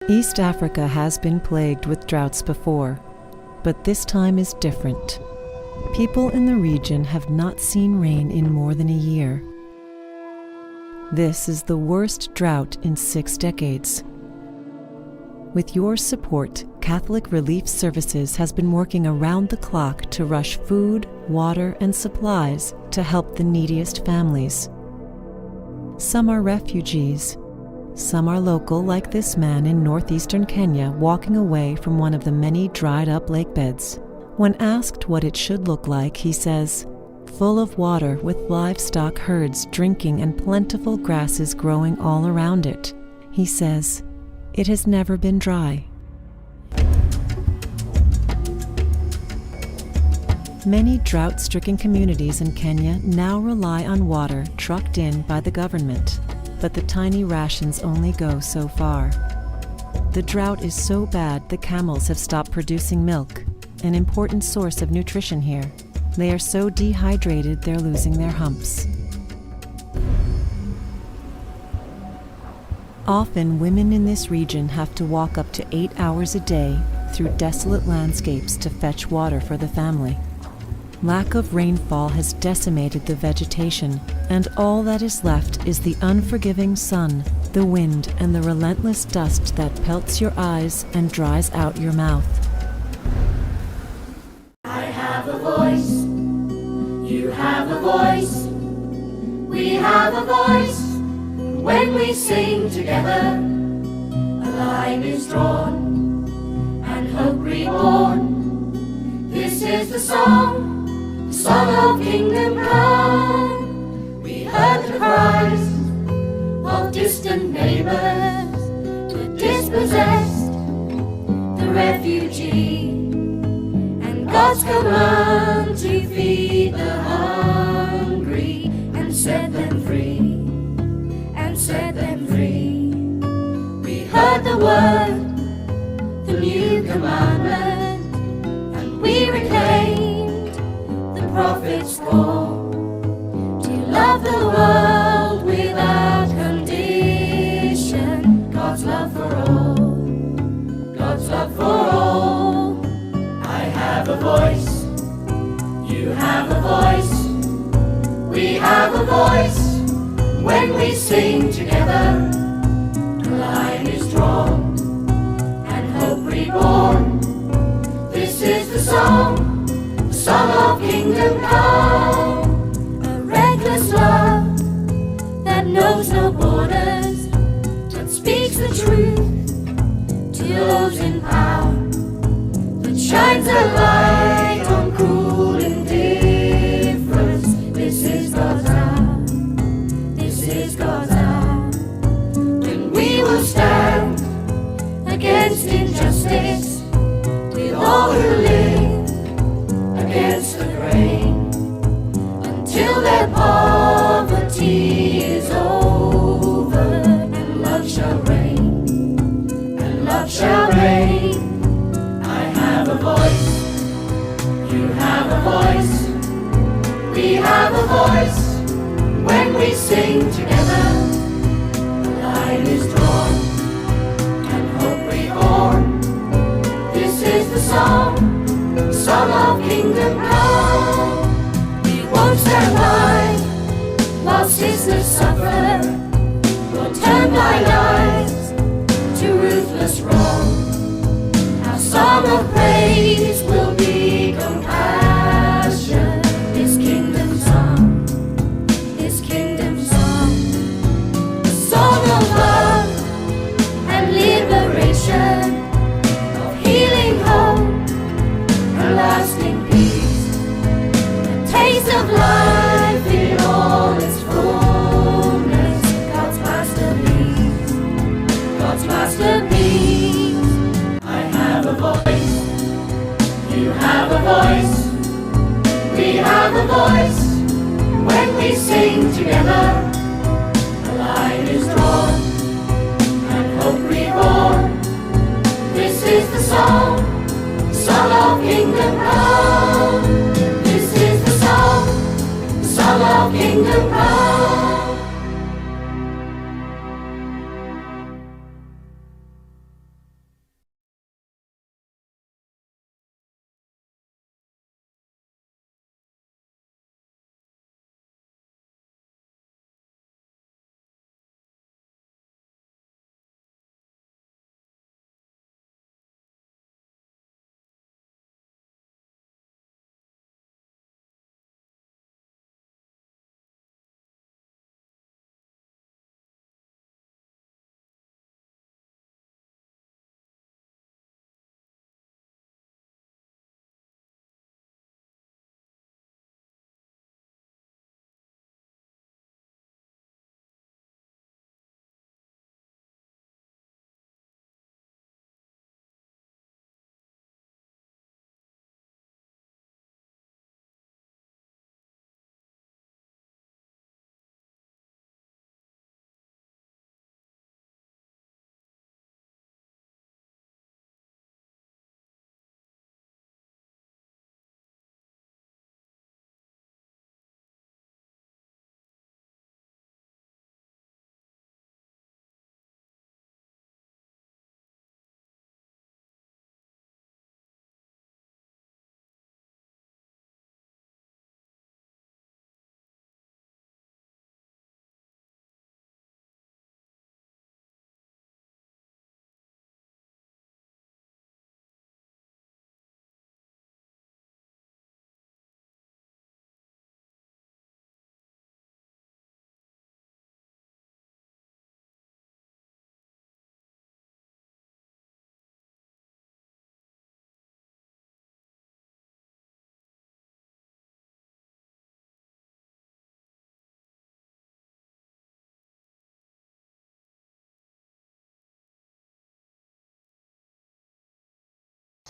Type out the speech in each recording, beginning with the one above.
East Africa has been plagued with droughts before, but this time is different. People in the region have not seen rain in more than a year. This is the worst drought in 6 decades. With your support, Catholic Relief Services has been working around the clock to rush food, water, and supplies to help the neediest families. Some are refugees. Some are local, like this man in northeastern Kenya walking away from one of the many dried-up lake beds. When asked what it should look like, he says, full of water with livestock herds drinking and plentiful grasses growing all around it. He says, it has never been dry. Many drought-stricken communities in Kenya now rely on water trucked in by the government, but the tiny rations only go so far. The drought is so bad the camels have stopped producing milk, an important source of nutrition here. They are so dehydrated they're losing their humps. Often women in this region have to walk up to 8 hours a day through desolate landscapes to fetch water for the family. Lack of rainfall has decimated the vegetation, and all that is left is the unforgiving sun, the wind, and the relentless dust that pelts your eyes and dries out your mouth. I have a voice, you have a voice, we have a voice. When we sing together, a line is drawn and hope reborn. This is the song of kingdom come. We heard the cries of distant neighbors, the dispossessed, the refugee, and God's command to feed the hungry and set them free, and set them free. We heard the word, the new commandment, and we reclaimed prophet's call to love the world without condition. God's love for all, God's love for all. I have a voice, you have a voice, we have a voice. When we sing together, a line is drawn and hope reborn. This is the song of kingdom come, a reckless love that knows no borders, that speaks the truth to those in power, that shines a light on cruel indifference. This is God's hour, this is God's hour, when we will stand against injustice with all who live against the grain, until their poverty is over, and love shall reign, and love shall reign. I have a voice, you have a voice, we have a voice. When we sing together, the line is drawn and hope reborn. This is the song of kingdom come. We won't stand by while sisters suffer, nor turn blind eyes to ruthless wrong. Our song of praise will be compassion. This kingdom song, this kingdom song, a song of love and liberation, of healing hope, lasting peace, a taste of life in all its fullness. God's masterpiece, God's masterpiece. I have a voice, you have a voice, we have a voice. When we sing together, a line is drawn and hope reborn. This is the song of kingdom come. This is the song of kingdom come.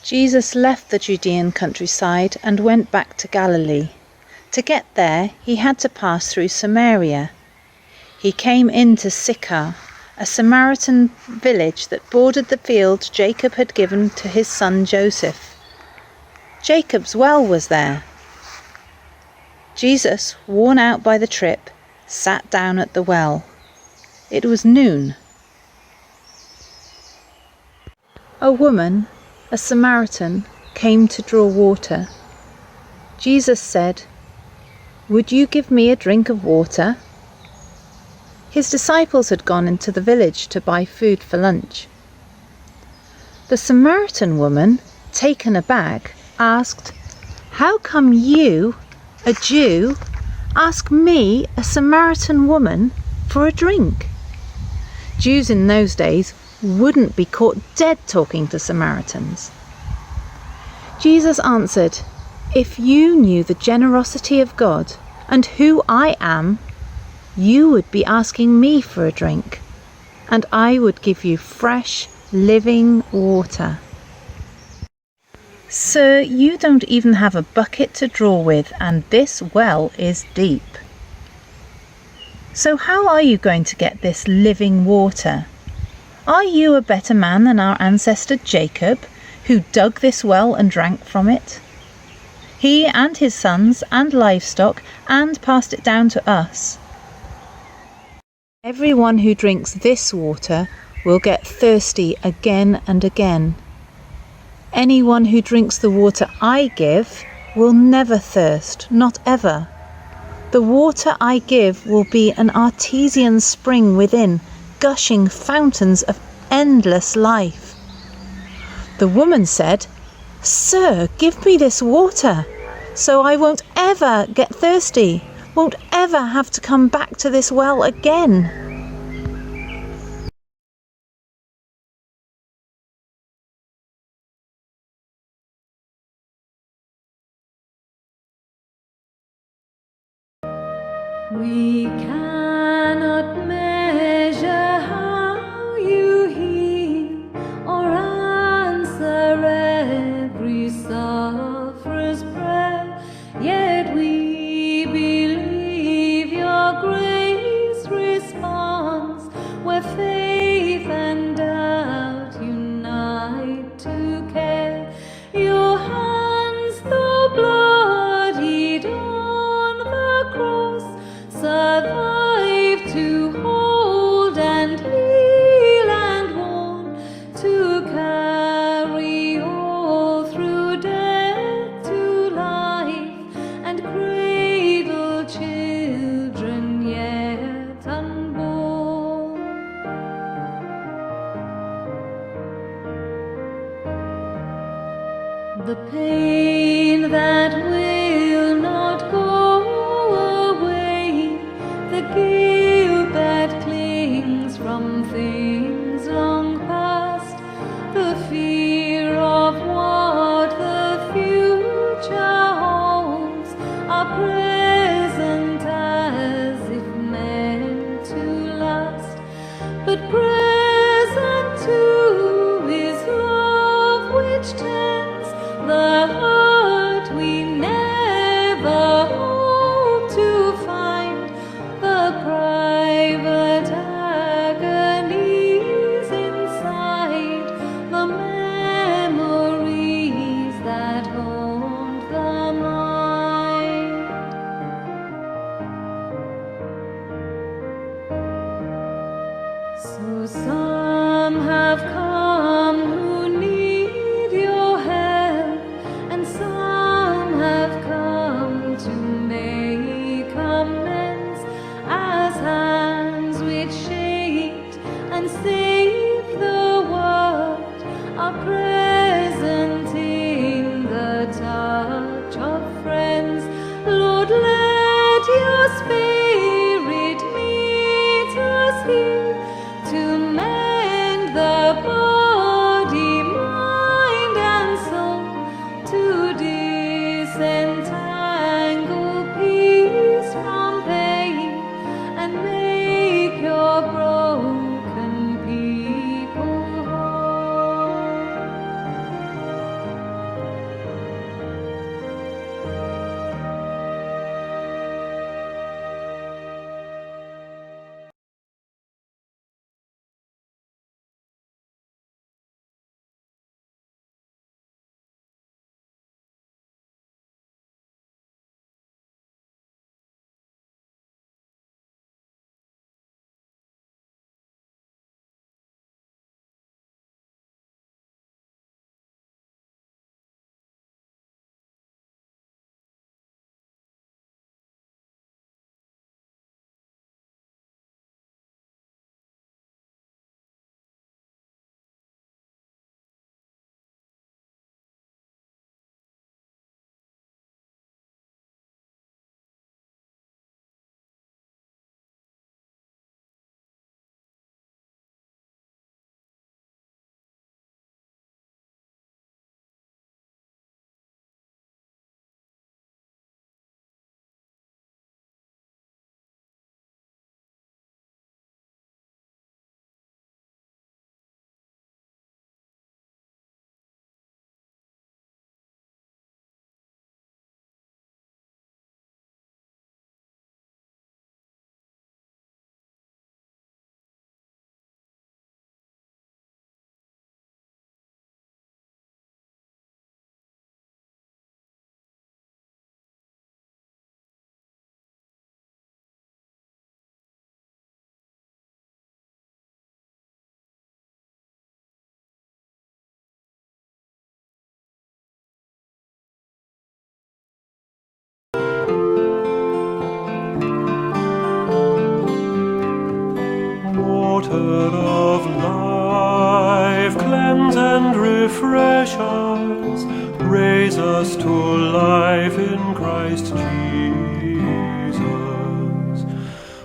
Jesus left the Judean countryside and went back to Galilee. To get there, he had to pass through Samaria. He came into Sychar, a Samaritan village that bordered the field Jacob had given to his son Joseph. Jacob's well was there. Jesus, worn out by the trip, sat down at the well. It was noon. A woman, a Samaritan, came to draw water. Jesus said, "Would you give me a drink of water?" His disciples had gone into the village to buy food for lunch. The Samaritan woman, taken aback, asked, "How come you, a Jew, ask me, a Samaritan woman, for a drink?" Jews in those days wouldn't be caught dead talking to Samaritans. Jesus answered, "If you knew the generosity of God and who I am, you would be asking me for a drink, and I would give you fresh, living water." "Sir, you don't even have a bucket to draw with, and this well is deep. So how are you going to get this living water? Are you a better man than our ancestor Jacob, who dug this well and drank from it? He and his sons and livestock, and passed it down to us. Everyone who drinks this water will get thirsty again and again. Anyone who drinks the water I give will never thirst, not ever. The water I give will be an artesian spring within, gushing fountains of endless life." The woman said, "Sir, give me this water, so I won't ever get thirsty, won't ever have to come back to this well again." We cannot measure how you heal or answer every sufferer's prayer, yet we believe your grace responds where faith and doubt unite to care. Your hands, the bloodied on the cross, survive water of life, cleanse and refresh us, raise us to life in Christ Jesus.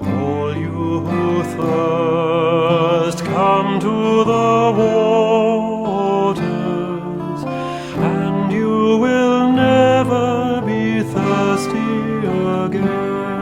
All you who thirst, come to the waters, and you will never be thirsty again.